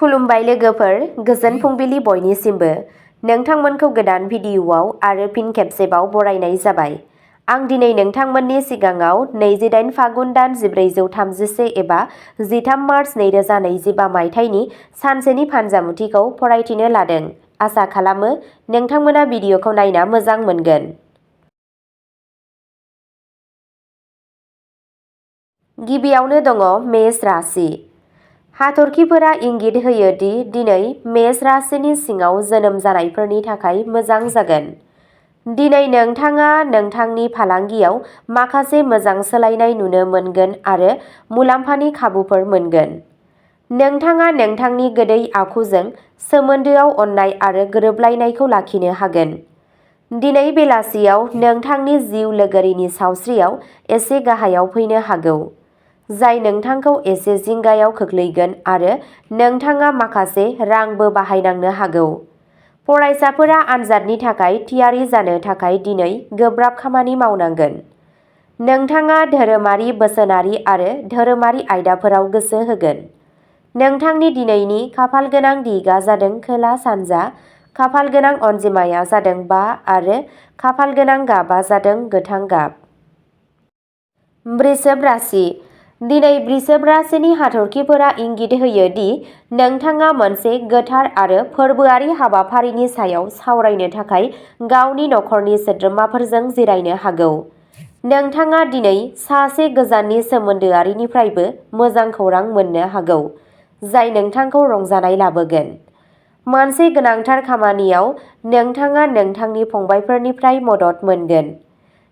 खुलुमबाय लोगोफोर, गोजोन फुंबिलि बयनिसिमबो। नोंथांमोनखौ गोदान भिडिअ'आव आरो फिन खेबसेबाव बरायनाय जाबाय। आं दिनै नोंथांमोननि सिगाङाव 28 फागुन दान 1431 एबा 13 मार्च 2025 मायथाइनि सानसेनि फानजामुथिखौ फरायथिनो लादों। आसा खालामो नोंथांमोना भिडिअ'खौ नायना मोजां मोनगोन। गिबियावनो दङ मेष राशि। हाथरखिफोरा इंगित होयो दि दिनै मेष राशिनि सिङाव जोनोम जानायफोरनि थाखाय मोजां जागोन। दिनै नोंथाङा नोंथांनि फालांगियाव माखासे मोजां सोलायनाय नुनो मोनगोन आरो मुलाम्फानि खाबुफोर मोनगोन। नोंथाङा नोंथांनि गोदै आखुजों सोमोन्दोआव अननाय आरो गोरोबलायनायखौ लाखिनो हागोन। दिनै बेलासियाव नोंथांनि जिउ लोगोरिनि सावस्रियाव एसे गाहायाव फैनो हागौ, जाय नोंथांखौ एसे जिंगायाव खोख्लैगोन आरो नोंथाङा माखासे रांबो बाहायनांनो हागौ। फरायसाफोरा आनजादनि थाखाय थियारि जानो थाखाय दिनै गोब्राब खामानि मावनांगोन। नोंथाङा धोरोमारि बोसोनारि आरो धोरोमारि आयदाफोराव गोसो होगोन। नोंथांनि दिनैनि खाफालगोनां दिगा जादों खोला-सानजा, खाफालगोनां अनजिमाया जादों 5 आरो खाफालगोनां गाबा जादों गोथां गाब। वृषभ राशि। दिनै वृषभ राशिनि हाथरखिफोरा इंगित होयो दि नोंथाङा मोनसे गोथार आरो फोरबोआरि हाबाफारिनि सायाव सावरायनो थाखाय गावनि नखरनि सोद्रोमाफोरजों जिरायनो हागौ। नोंथाङा दिनै सासे गोजाननि सोमोन्दोआरिनिफ्रायबो मोजां खौरां मोननो हागौ, जाय नोंथांखौ रंजानाय लाबोगोन। मोनसे गोनांथार खामानियाव नोंथाङा नोंथांनि फंबायफोरनिफ्राय मदद मोनगोन।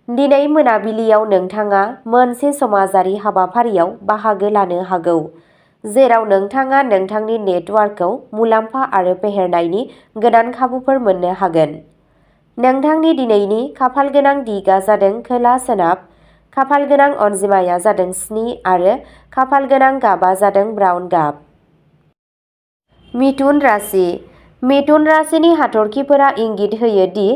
दिनै मोनाबिलियाव नोंथाङा मोनसे समाजारि हाबाफारियाव बाहागो लानो हागौ, जेराव नोंथाङा नोंथांनि नेटवार्कखौ मुलाम्फा आरो फेहेरनायनि गोदान खाबुफोर मोननो हागोन। नोंथांनि दिनैनि खाफालगोनां दिगा जादों खोला-सोनाब, खाफालगोनां अनजिमाया जादों 7 आरो खाफालगोनां गाबा जादों ब्राउन गाब। मिथुन राशि। मिथुन राशिनि हाथरखिफोरा इंगित होयो दि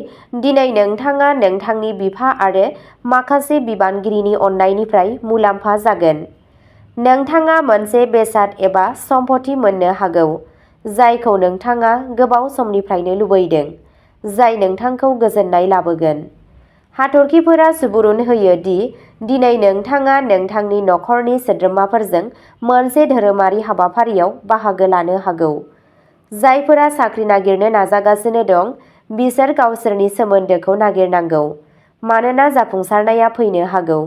दिनै नोंथाङा नोंथांनि बिफा आरो माखासे बिबानगिरिनि अननायनिफ्राय मुलाम्फा जागोन। नोंथाङा मोनसे बेसाद एबा सम्पथि मोननो हागौ, जायखौ नोंथाङा गोबाव समनिफ्रायनो लुबैदों, जाय नोंथांखौ गोजोननाय लाबोगोन। हाथरखिफोरा सुबुरुन होयो दि दिनै नोंथाङा नोंथांनि नखरनि सोद्रोमाफोरजों मोनसे धोरोमारि हाबाफारियाव बाहागो लानो हागौ। जायफोरा साख्रि नागिरनो नाजागासिनो दं, बिसोर गावसोरनि सोमोन्दोखौ नागिरनांगौ, मानोना जाफुंसारनाया फैनो हागौ।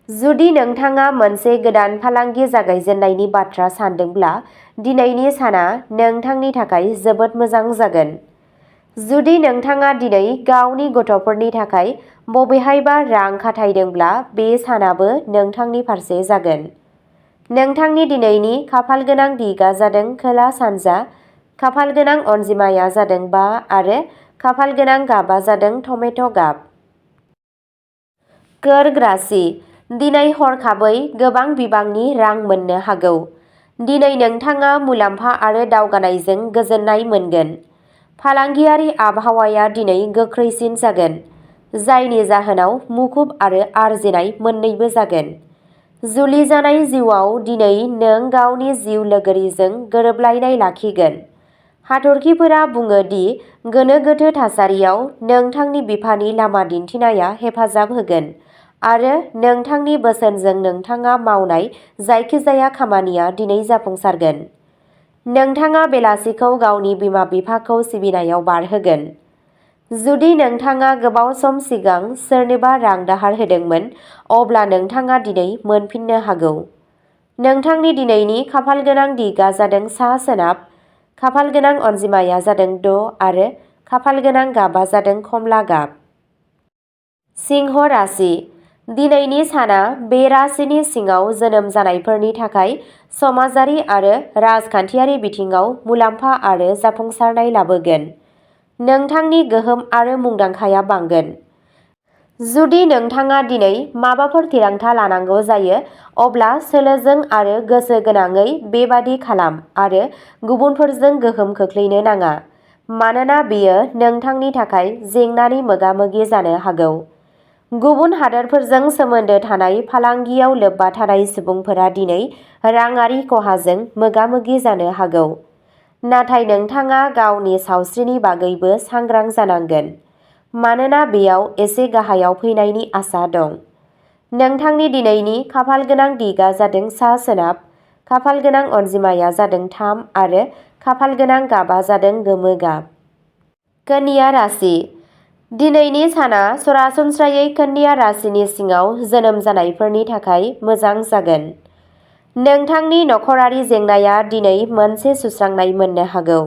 जुदि नोंथाङा मोनसे गोदान फालांगि जागायजेननायनि बाथ्रा सानदोंब्ला दिनैनि साना नोंथांनि थाखाय जोबोद मोजां जागोन। जुदि नोंथाङा दिनै गावनि गथ'फोरनि थाखाय बबेहायबा रां खाथायदोंब्ला बे सानाबो नोंथांनि फारसे जागोन। नोंथांनि दिनैनि खाफालगोनां दिगा जादों खोला-सानजा, खाफालगोनां अनजिमाया जादों 5 आरो खाफालगोनां गाबा जादों टमेट' गाब। कर्क राशि। दिनै हरखाबै गोबां बिबांनि रां मोननो हागौ। दिनै नोंथाङा मुलाम्फा आरो दावगानायजों गोजोननाय मोनगोन। फालांगियारि आबहावाया दिनै गोख्रैसिन जागोन, जायनि जाहोनाव मुखुब आरो आरजिनाय मोन्नैबो जागोन। जुलि जानाय जिउआव दिनै नों गावनि जिउ लोगोरिजों गोरोबलायनाय लाखिगोन। हाथरखिफोरा बुङो दि गोनो गोथो थासारियाव नोंथांनि बिफानि लामा दिन्थिनाया हेफाजाब होगोन आरो नोंथांनि बोसोनजों नोंथाङा मावनाय जायखिजाया खामानिया दिनै जाफुंसारगोन। नोंथाङा बेलासिखौ गावनि बिमा-बिफाखौ सिबिनायाव बारहोगोन। जुदि नोंथाङा गोबाव सम सिगां सोरनोबा रां दाहार होदोंमोन, अब्ला नोंथाङा दिनै मोनफिननो हागौ। नोंथांनि दिनैनि खाफालगोनां दिगा जादों सा-सोनाब, खाफालगोनां अनजिमाया जादों 6 आरो खाफालगोनां गाबा जादों खमला गाब। सिंह राशि। दिनैनि साना बे राशिनि सिङाव जोनोम जानायफोरनि थाखाय समाजारि आरो राजखान्थियारि बिथिङाव मुलाम्फा आरो जाफुंसारनाय लाबोगोन। नोंथांनि गोहोम आरो मुंदांखाया बांगोन। जुदि नोंथाङा दिनै माबाफोर थिरांथा लानांगौ जायो, अब्ला सोलोजों आरो गोसो गोनाङै बेबादि खालाम आरो गुबुनफोरजों गोहोम खोख्लैनो नाङा, मानोना बेयो नोंथांनि थाखाय जेंनानि मोगा-मोगि जानो हागौ। गुबुन हादोरफोरजों सोमोन्दो थानाय फालांगियाव लोब्बा थानाय सुबुंफोरा दिनै राङारि खहाजों मोगा-मोगि जानो हागौ। नाथाय नोंथाङा गावनि सावस्रिनि बागैबो सांग्रां जानांगोन, मानोना बेयाव एसे गाहायाव फैनायनि आसा दं। नोंथांनि दिनैनि खाफालगोनां दिगआ जादों सा-सोनाब, खाफालगोनां अनजिमाया जादों 3 आरो खाफालगोनां गाबा जादों गोमो गाब। कन्या राशि। दिनैनि साना सरासनस्रायै कन्या राशिनि सिङाव जोनोम जानायफोरनि थाखाय मोजां जागोन। नोंथांनि नखरारि जेंनाया दिनै मोनसे सुस्रांनाय मोननो हागौ।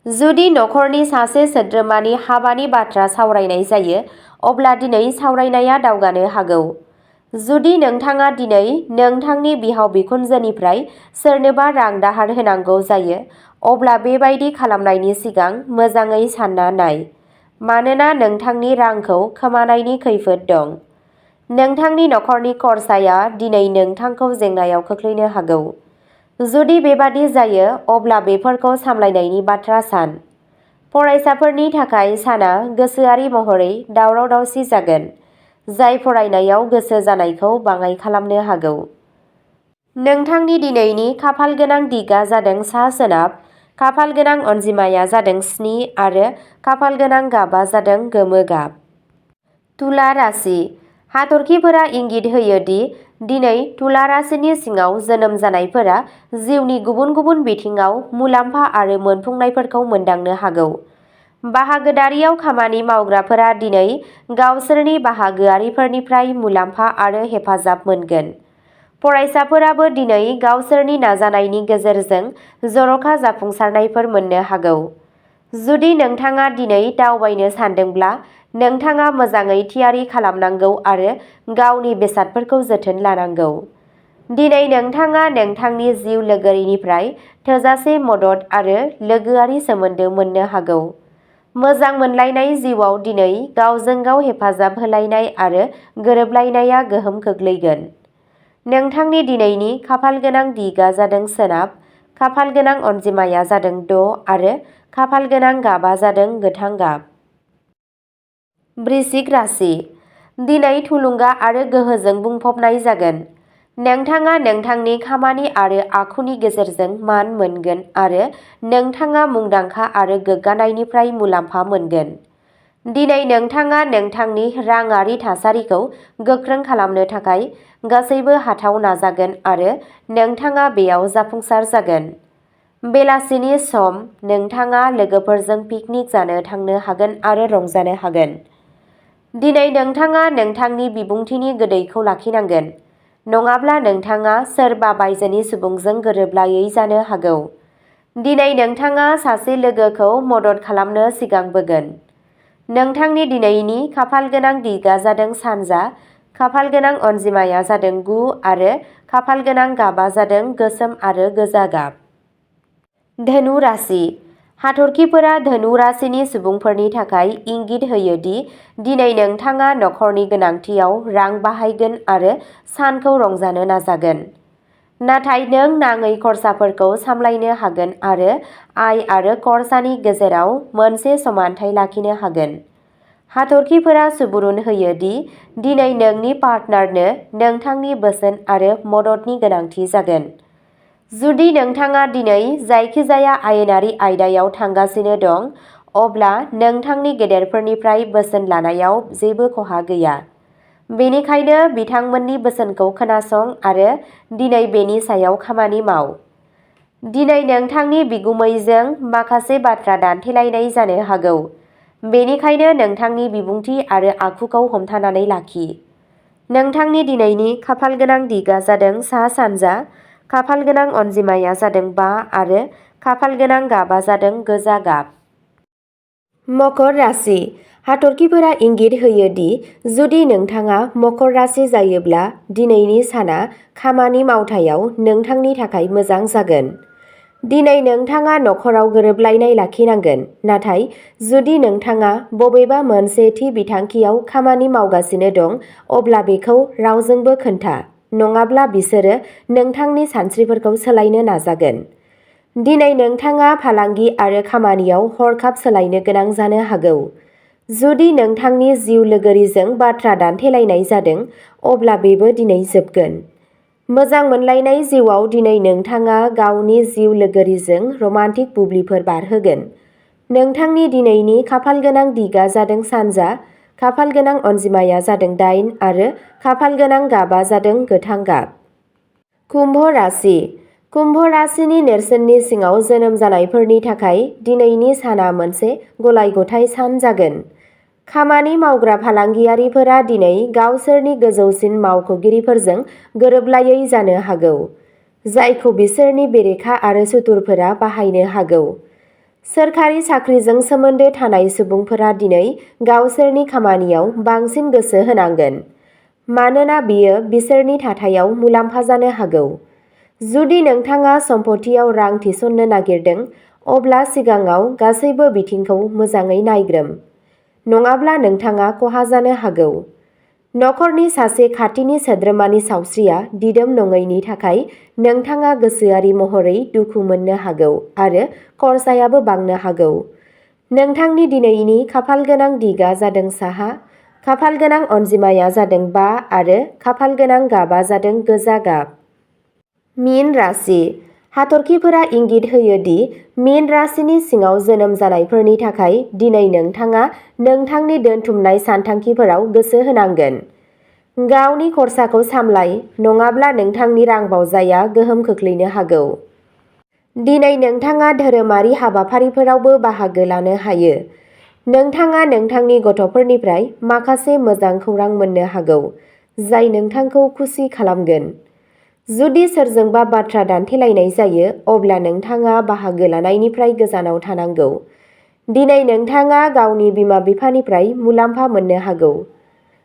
जुदि नखरनि सासे सोद्रोमानि हाबानि बाथ्रा सावरायनाय जायो, अब्ला दिनै सावरायनाया दावगानो हागौ। जुदि नोंथाङा दिनै नोंथांनि बिहाव-बिखुनजोनिफ्राय सोरनोबा रां दाहार होनांगौ जायो, अब्ला बेबायदि खालामनायनि सिगां मोजाङै सानना नाय, मानोना नोंथांनि रांखौ खोमानायनि खैफोद दं। नोंथांनि नखरनि खरसाया दिनै नोंथांखौ जेंनायाव खोख्लैनो हागौ। जुदि बेबादि जायो, अब्ला बेफोरखौ सामलायनायनि बाथ्रा सान। फरायसाफोरनि थाखाय साना गोसोआरि महरै दावराव-दावसि जागोन, जाय फरायनायाव गोसो जानायखौ बाङाइ खालामनो हागौ। नोंथांनि दिनैनि खाफालगोनां दिगआ जादों सा-सोनाब, खाफालगोनां अनजिमाया जादों 7 आरो खाफालगोनां गाबा जादों गोमो गाब। तुला राशि। हाथरखिफोरा इंगित होयो दि दिनै तुला राशिनि सिङाव जोनोम जानायफोरा जिउनि गुबुन गुबुन बिथिङाव मुलाम्फा आरो मोनफुंनायफोरखौ मोनदांनो हागौ। बाहागोदारियाव खामानि मावग्राफोरा दिनै गावसोरनि बाहागोआरिफोरनिफ्राय मुलाम्फा आरो हेफाजाब मोनगोन। फरायसाफोराबो दिनै गावसोरनि नाजानायनि गेजेरजों जर'खा जाफुंसारनायफोर मोननो हागौ। जुदि नोंथाङा दिनै दावबायनो सानदोंब्ला, नोंथाङा मोजाङै थियारि खालामनांगौ आरो गावनि बेसादफोरखौ जोथोन लानांगौ। दिनै नोंथाङा नोंथांनि जिउ लोगोरिनिफ्राय थोजासे मदद आरो लोगोआरि सोमोन्दो मोननो हागौ। मोजां मोनलायनाय जिउआव दिनै गावजों-गाव हेफाजाब होलायनाय आरो गोरोबलायनाया गोहोम खोख्लैगोन। नोंथांनि दिनैनि खाफालगोनां दिगआ जादों सोनाब, खाफालगोनां अनजिमाया जादों 6 आरो खाफालगोनां गाबा जादों गोथां गाब। वृश्चिक राशि। दिनै थुलुंगा आरो गोहोजों बुंफबनाय जागोन। नोंथाङा नोंथांनि खामानि आरो आखुनि गेजेरजों मान मोनगोन आरो नोंथाङा मुंदांखा आरो गोग्गानायनिफ्राय मुलाम्फा मोनगोन। दिनै नोंथाङा नोंथांनि राङारि थासारिखौ गोख्रों खालामनो थाखाय गासैबो हाथाव नाजागोन आरो नोंथाङा बेयाव जाफुंसार जागोन। बेलासिनि सम, नोंथाङा लोगोफोरजों पिकनिक जानो थांनो हागोन आरो रंजानो हागोन। दिनै नोंथाङा नोंथांनि बिबुंथिनि गोदैखौ लाखिनांगोन, नङाब्ला नोंथाङा सोरबा बायजोनि सुबुंजों गोरोबलायै जानो हागौ। दिनै नोंथाङा सासे लोगोखौ मदद खालामनो सिगांबोगोन। नोंथांनि दिनैनि खाफालगोनां दिगआ जादों सानजा, खाफालगोनां अनजिमाया जादों 9 आरो खाफालगोनां गाबा जादों गोसोम आरो गोजा गाब। धनु राशि। हाथरखिफोरा धनु राशिनि सुबुंफोरनि थाखाय इंगित होयो दि दिनै नोंथाङा नखरनि गोनांथियाव रां बाहायगोन आरो सानखौ रंजानो नाजागोन। नाथाय नों नाङै खरसाफोरखौ सामलायनो हागोन आरो आय आरो खरसानि गेजेराव मोनसे समानथाय लाखिनो हागोन। हाथरखिफोरा सुबुरुन होयो दि दिनै नोंनि पार्टनारनो नोंथांनि बोसोन आरो मददनि गोनांथि जागोन। जुदि नोंथाङा दिनै जायखिजाया आयेनारि आयदायाव थांगासिनो दं, अब्ला नोंथांनि गेदेरफोरनिफ्राय बोसोन लानायाव जेबो खहा गैया। बेनिखायनो बिथांमोननि बोसोनखौ खोनासं आरो दिनै बेनि सायाव खामानि माव। दिनै नोंथांनि बिगुमैजों माखासे बाथ्रा दान्थेलायनाय जानो हागौ, बेनिखायनो नोंथांनि बिबुंथि आरो आखुखौ हमथानानै लाखि। नोंथांनि दिनैनि खाफालगोनां दिगआ जादों सा-सानजा, खाफालगोनां अनजिमाया जादों 5 आरो खाफालगोनां गाबा जादों गोजा गाब। मकर राशि। हाथरखिफोरा इंगित होयो दि जुदि नोंथाङा मकर राशि जायोब्ला दिनैनि साना खामानि मावथायाव नोंथांनि थाखाय मोजां जागोन। दिनै नोंथाङा नखराव गोरोबलायनाय लाखिनांगोन, नाथाय जुदि नोंथाङा बबेबा मोनसे थि बिथांखियाव खामानि मावगासिनो दं, अब्ला बेखौ रावजोंबो खोन्था, नङाब्ला बिसोरो नोंथांनि सानस्रिफोरखौ सोलायनो नाजागोन। दिनै नोंथाङा फालांगि आरो खामानियाव हरखाब सोलायनो गोनां जानो हागौ। जुदि नोंथांनि जिउ लोगोरिजों बाथ्रा दान्थेलायनाय जादों, अब्ला बेबो दिनै जोबगोन। मोजां मोनलायनाय जिउआव दिनै नोंथाङा गावनि जिउ लोगोरिजों रमान्टिक बुब्लिफोर बारहोगोन। नोंथांनि दिनैनि खाफालगोनां दिगा जादों सानजा, खाफालगोनां अनजिमाया जादों 8 आरो खाफालगोनां गाबा जादों गोथां गाब। कुम्भ राशि। कुम्भ राशिनि नेरसोननि सिङाव जोनोम जानायफोरनि थाखाय दिनैनि साना मोनसे गलाय-गथाय सान जागोन। खामानि मावग्रा फालांगियारिफोरा दिनै गावसोरनि गोजौसिन मावख'गिरिफोरजों गोरोबलायै जानो हागौ, जायखौ बिसोरनि बेरेखा आरो सुथुरफोरा बाहायनो हागौ। सोरखारि साख्रिजों सोमोन्दो थानाय सुबुंफोरा दिनै गावसोरनि खामानियाव बांसिन गोसो होनांगोन, मानोना बियो बिसोरनि थाथायाव मुलाम्फा जानो हागौ। जुदि नोंथाङा सम्पथियाव रां थिसननो नागिरदों, अब्ला सिगाङाव गासैबो बिथिंखौ मोजाङै नायग्रोम, नङाब्ला नोंथाङा खहा जानो हागौ। नखरनि सासे खाथिनि सोद्रोमानि सावस्रिया दिदोम नङैनि थाखाय नोंथाङा गोसोआरि महरै दुखु मोननो हागौ आरो खरसायाबो बांनो हागौ। नोंथांनि दिनैनि खाफालगोनां दिगा जादों साहा, खाफालगोनां अनजिमाया जादों 5 आरो खाफालगोनां गाबा जादों गोजा गाब। मीन राशि। हाथरखिफोरा इंगित होयो दि मीन राशिनि सिङाव जोनोम जानायफोरनि थाखाय दिनै नोंथाङा नोंथांनि दोनथुमनाय सानथांखिफोराव गोसो होनांगोन। गावनि खरसाखौ सामलाय, नङाब्ला नोंथांनि रांबावजाया गोहोम खोख्लैनो हागौ। दिनै नोंथाङा धोरोमारि हाबाफारिफोरावबो बाहागो लानो हायो। नोंथाङा नोंथांनि गथ'फोरनिफ्राय माखासे मोजां खौरां मोननो हागौ, जाय नोंथांखौ खुसि खालामगोन। जुदि सोरजोंबा बाथ्रा दान्थेलायनाय जायो, अब्ला नोंथाङा बाहागो लानायनिफ्राय गोजानाव थानांगौ। दिनै नोंथाङा गावनि बिमा-बिफानिफ्राय मुलाम्फा मोननो हागौ।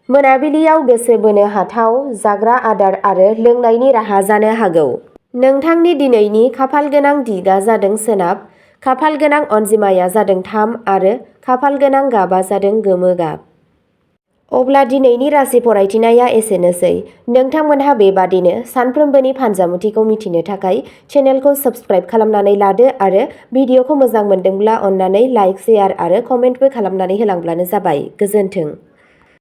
मोनाबिलियाव गोसो बोनो हाथाव जाग्रा आदार आरो लोंनायनि राहा जानो हागौ। नोंथांनि दिनैनि खाफालगोनां दिगा जादों सोनाब, खाफालगोनां अनजिमाया जादों 3 आरो खाफालगोनां गाबा जादों गोमो गाब। अब्ला दिनैनि राशि फरायथिनाया एसेनोसै। नोंथांमोनहा बेबादिनो सानफ्रोमबोनि फानजामुथिखौ मिथिनो थाखाय चेनेलखौ साबस्क्राइब खालामनानै लादो आरो भिडिअखौ मोजां मोनदोंब्ला अन्नानै लाइक, शेयार आरो कमेन्टबो खालामनानै होलांब्लानो जाबाय। गोजोन्थों।